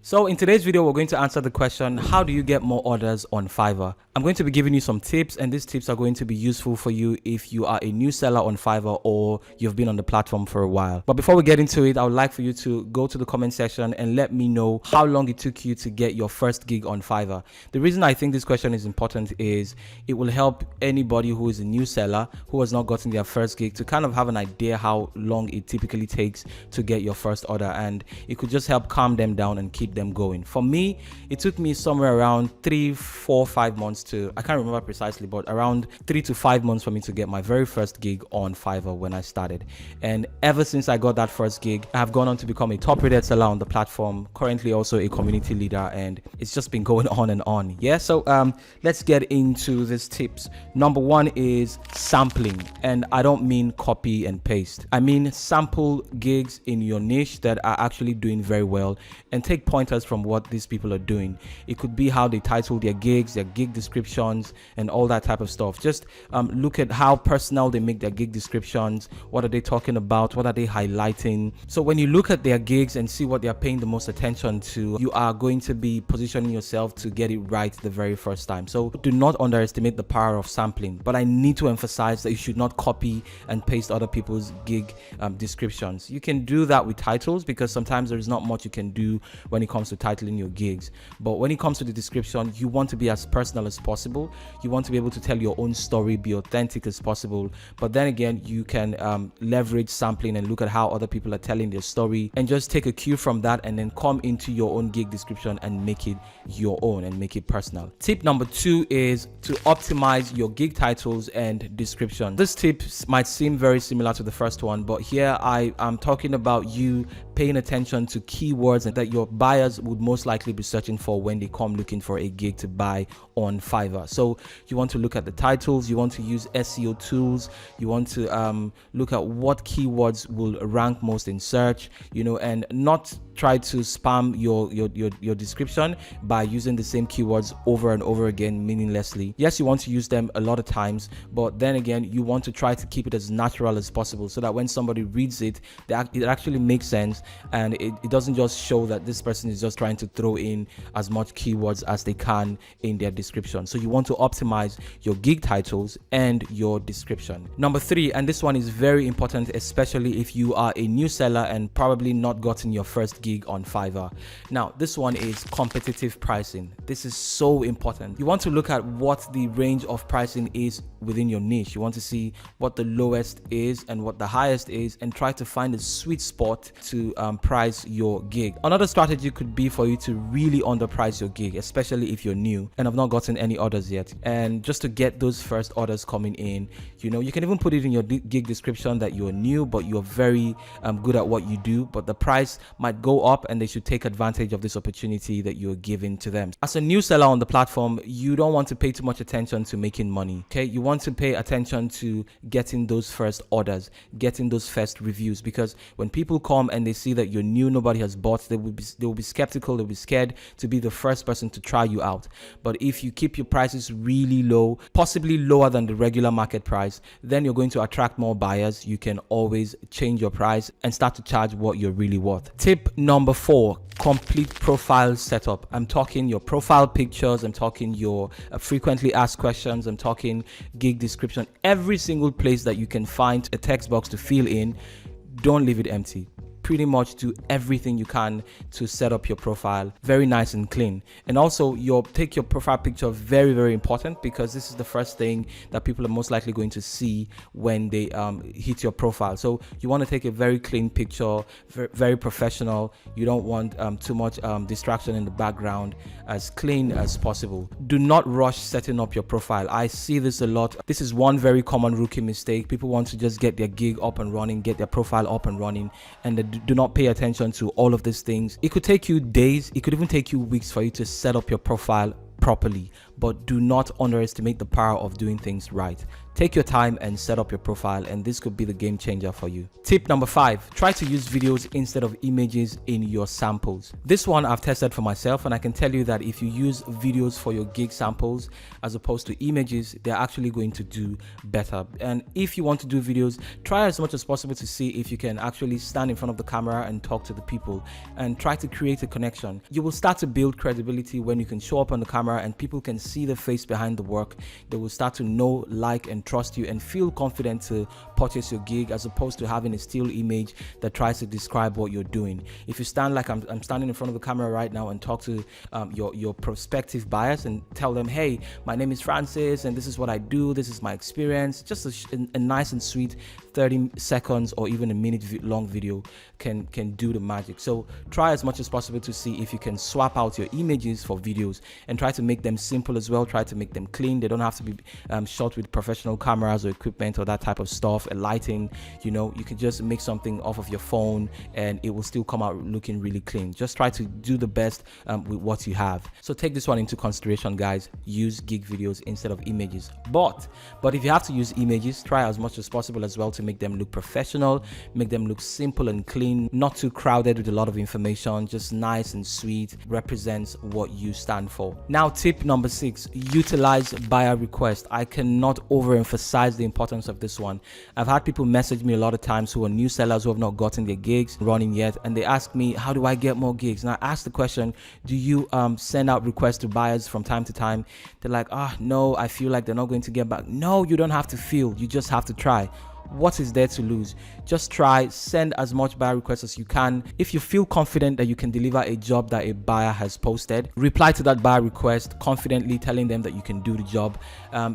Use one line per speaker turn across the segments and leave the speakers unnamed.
So in today's video, we're going to answer the question, how do you get more orders on Fiverr? I'm going to be giving you some tips, and these tips are going to be useful for you if you are a new seller on Fiverr or you've been on the platform for a while. But before we get into it, I would like for you to go to the comment section and let me know how long it took you to get your first gig on Fiverr. The reason I think this question is important is it will help anybody who is a new seller who has not gotten their first gig to kind of have an idea how long it typically takes to get your first order, and it could just help calm them down and keep them going. For me, it took me somewhere around 3, 4, 5 months I can't remember precisely, but around 3 to 5 months for me to get my very first gig on Fiverr when I started. And ever since I got that first gig, I have gone on to become a top-rated seller on the platform, currently also a community leader, and it's just been going on and on. Yeah, so let's get into these tips. Number one is sampling, and I don't mean copy and paste. I mean sample gigs in your niche that are actually doing very well and take pointers from what these people are doing. It could be how they title their gigs, their gig descriptions, and all that type of stuff. Just look at how personal they make their gig descriptions. What are they talking about? What are they highlighting? So when you look at their gigs and see what they are paying the most attention to, you are going to be positioning yourself to get it right the very first time. So do not underestimate the power of sampling, but I need to emphasize that you should not copy and paste other people's gig descriptions. You can do that with titles because sometimes there is not much you can do when it comes to titling your gigs, but when it comes to the description, you want to be as personal as possible. You want to be able to tell your own story, be authentic as possible. But then again, you can leverage sampling and look at how other people are telling their story and just take a cue from that and then come into your own gig description and make it your own and make it personal. Tip number 2 is to optimize your gig titles and description. This tip might seem very similar to the first one, but here I am talking about you paying attention to keywords that your buyers would most likely be searching for when they come looking for a gig to buy on Fiverr. So you want to look at the titles, you want to use SEO tools, you want to look at what keywords will rank most in search, and not try to spam your description by using the same keywords over and over again meaninglessly. Yes, you want to use them a lot of times, but then again, you want to try to keep it as natural as possible so that when somebody reads it, it actually makes sense and it doesn't just show that this person is just trying to throw in as much keywords as they can in their description. So you want to optimize your gig titles and your description. Number 3, and this one is very important, especially if you are a new seller and probably not gotten your first gig on Fiverr. Now, this one is competitive pricing. This is so important. You want to look at what the range of pricing is within your niche. You want to see what the lowest is and what the highest is and try to find a sweet spot to price your gig. Another strategy could be for you to really underprice your gig, especially if you're new and have not gotten any orders yet. And just to get those first orders coming in, you can even put it in your gig description that you're new, but you're very good at what you do, but the price might go up and they should take advantage of this opportunity that you're giving to them. As a new seller on the platform, you don't want to pay too much attention to making money, okay? You want to pay attention to getting those first orders, getting those first reviews, because when people come and they see that you're new, nobody has bought, they will be skeptical, they'll be scared to be the first person to try you out. But if you keep your prices really low, possibly lower than the regular market price, then you're going to attract more buyers. You can always change your price and start to charge what you're really worth. Tip number 4, complete profile setup. I'm talking your profile pictures, I'm talking your frequently asked questions, I'm talking gig description. Every single place that you can find a text box to fill in, don't leave it empty. Pretty much do everything you can to set up your profile very nice and clean. And also take your profile picture very, very important, because this is the first thing that people are most likely going to see when they hit your profile. So you want to take a very clean picture, very professional. You don't want too much distraction in the background, as clean as possible. Do not rush setting up your profile. I see this a lot. This is one very common rookie mistake. People want to just get their gig up and running, get their profile up and running, and they do not pay attention to all of these things. It could take you days, it could even take you weeks for you to set up your profile properly. but do not underestimate the power of doing things right. Take your time and set up your profile, and this could be the game changer for you. Tip number 5, try to use videos instead of images in your samples. This one I've tested for myself, and I can tell you that if you use videos for your gig samples as opposed to images, they're actually going to do better. And if you want to do videos, try as much as possible to see if you can actually stand in front of the camera and talk to the people and try to create a connection. You will start to build credibility when you can show up on the camera and people can see the face behind the work. They will start to know, like, and trust you and feel confident to purchase your gig, as opposed to having a still image that tries to describe what you're doing. If you stand like I'm standing in front of the camera right now and talk to your prospective buyers and tell them, hey, my name is Francis and this is what I do, this is my experience, just a nice and sweet 30 seconds or even a minute long video can do the magic. So try as much as possible to see if you can swap out your images for videos and try to make them simple as well. Try to make them clean. They don't have to be shot with professional cameras or equipment or that type of stuff, lighting. You can just make something off of your phone and it will still come out looking really clean. Just try to do the best with what you have. So take this one into consideration, guys. Use gig videos instead of images. But if you have to use images, try as much as possible as well to make them look professional, make them look simple and clean, not too crowded with a lot of information, just nice and sweet, represents what you stand for. Now, tip number 6, utilize buyer request. I cannot overemphasize the importance of this one. I've had people message me a lot of times who are new sellers who have not gotten their gigs running yet, and they ask me, how do I get more gigs? And I ask the question, do you send out requests to buyers from time to time? They're like, no, I feel like they're not going to get back. No, you don't have to feel, you just have to try. What is there to lose? Just try, send as much buyer requests as you can. If you feel confident that you can deliver a job that a buyer has posted, reply to that buyer request confidently, telling them that you can do the job.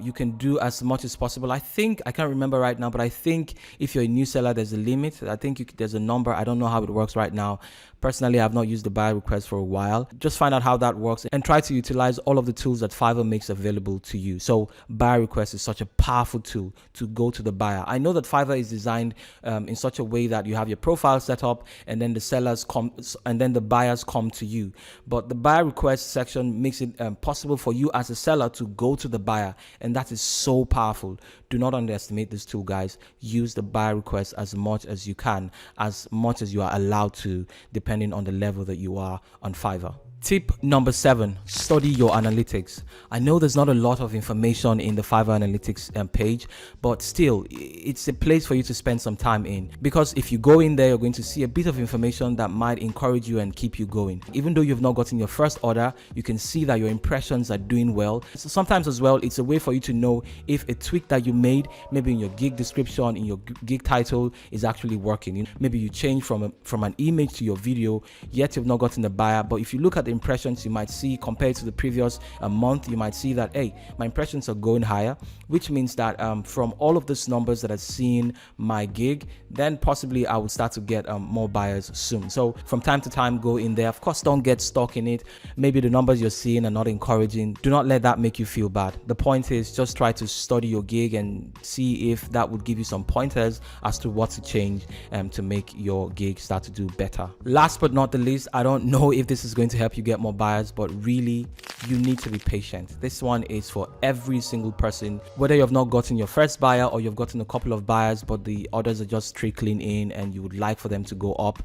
You can do as much as possible. I can't remember right now, but I think if you're a new seller, there's a limit. I think there's a number. I don't know how it works right now. Personally, I've not used the buyer request for a while. Just find out how that works and try to utilize all of the tools that Fiverr makes available to you. So buyer request is such a powerful tool to go to the buyer. I know that Fiverr is designed in such a way that you have your profile set up and then the sellers come and then the buyers come to you. But the buyer request section makes it possible for you as a seller to go to the buyer, and that is so powerful. Do not underestimate this tool, guys. Use the buyer request as much as you can, as much as you are allowed to, depending on the level that you are on Fiverr. Tip number 7, study your analytics. I know there's not a lot of information in the Fiverr analytics page, but still, it's a place for you to spend some time in, because if you go in there, you're going to see a bit of information that might encourage you and keep you going. Even though you've not gotten your first order, you can see that your impressions are doing well. So sometimes as well, it's a way for you to know if a tweak that you made, maybe in your gig description, in your gig title, is actually working. Maybe you change from an image to your video, yet you've not gotten the buyer, but if you look at the impressions, you might see, compared to the previous month, you might see that, hey, my impressions are going higher, which means that from all of these numbers that I've seen my gig, then possibly I will start to get more buyers soon. So from time to time, go in there. Of course, don't get stuck in it. Maybe the numbers you're seeing are not encouraging. Do not let that make you feel bad. The point is, just try to study your gig and see if that would give you some pointers as to what to change to make your gig start to do better. Last but not the least, I don't know if this is going to help you get more buyers, but really, you need to be patient. This one is for every single person, whether you have not gotten your first buyer or you've gotten a couple of buyers, but the orders are just trickling in and you would like for them to go up.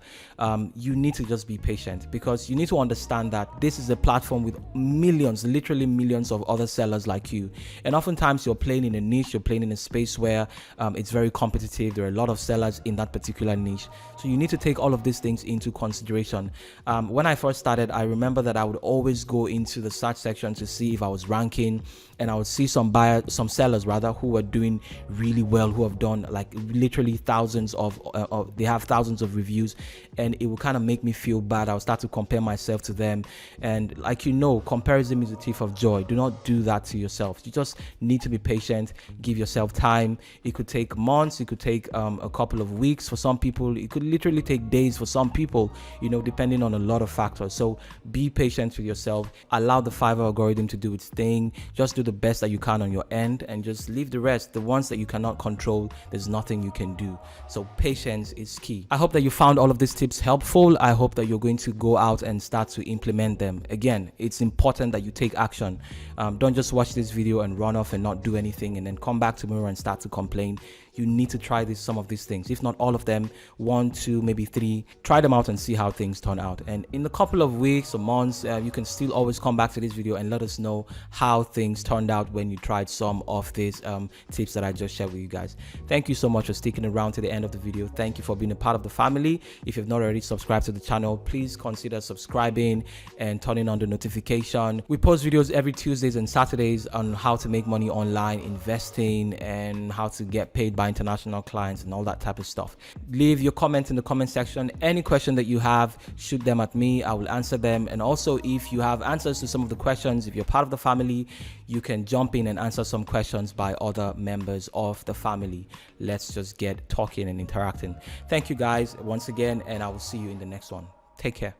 You need to just be patient, because you need to understand that this is a platform with millions, literally millions of other sellers like you. And oftentimes you're playing in a niche, you're playing in a space where it's very competitive. There are a lot of sellers in that particular niche. So you need to take all of these things into consideration. When I first started, I remember that I would always go into the search section to see if I was ranking, and I would see some sellers who were doing really well, who have done like literally thousands they have thousands of reviews, and it would kind of make me feel bad. I would start to compare myself to them, and comparison is the thief of joy. Do not do that to yourself. You just need to be patient, give yourself time. It could take months, it could take a couple of weeks for some people, it could literally take days for some people, depending on a lot of factors. So be patient with yourself. Allow the Fiverr algorithm to do its thing. Just do the best that you can on your end and just leave the rest. The ones that you cannot control, there's nothing you can do. So patience is key. I hope that you found all of these tips helpful. I hope that you're going to go out and start to implement them. Again, it's important that you take action. Don't just watch this video and run off and not do anything and then come back tomorrow and start to complain. You need to try some of these things, if not all of them, 1, 2, maybe 3. Try them out and see how things turn out. And in a couple of weeks or months, you can still always come back to this video and let us know how things turned out when you tried some of these tips that I just shared with you guys. Thank you so much for sticking around to the end of the video. Thank you for being a part of the family. If you've not already subscribed to the channel, please consider subscribing and turning on the notification. We post videos every Tuesdays and Saturdays on how to make money online, investing, and how to get paid by international clients and all that type of stuff. Leave your comment in the comment section. Any question that you have, shoot them at me. I will answer them. And also, if you have answers to some of the questions, if you're part of the family, you can jump in and answer some questions by other members of the family. Let's just get talking and interacting. Thank you guys once again, and I will see you in the next one. Take care.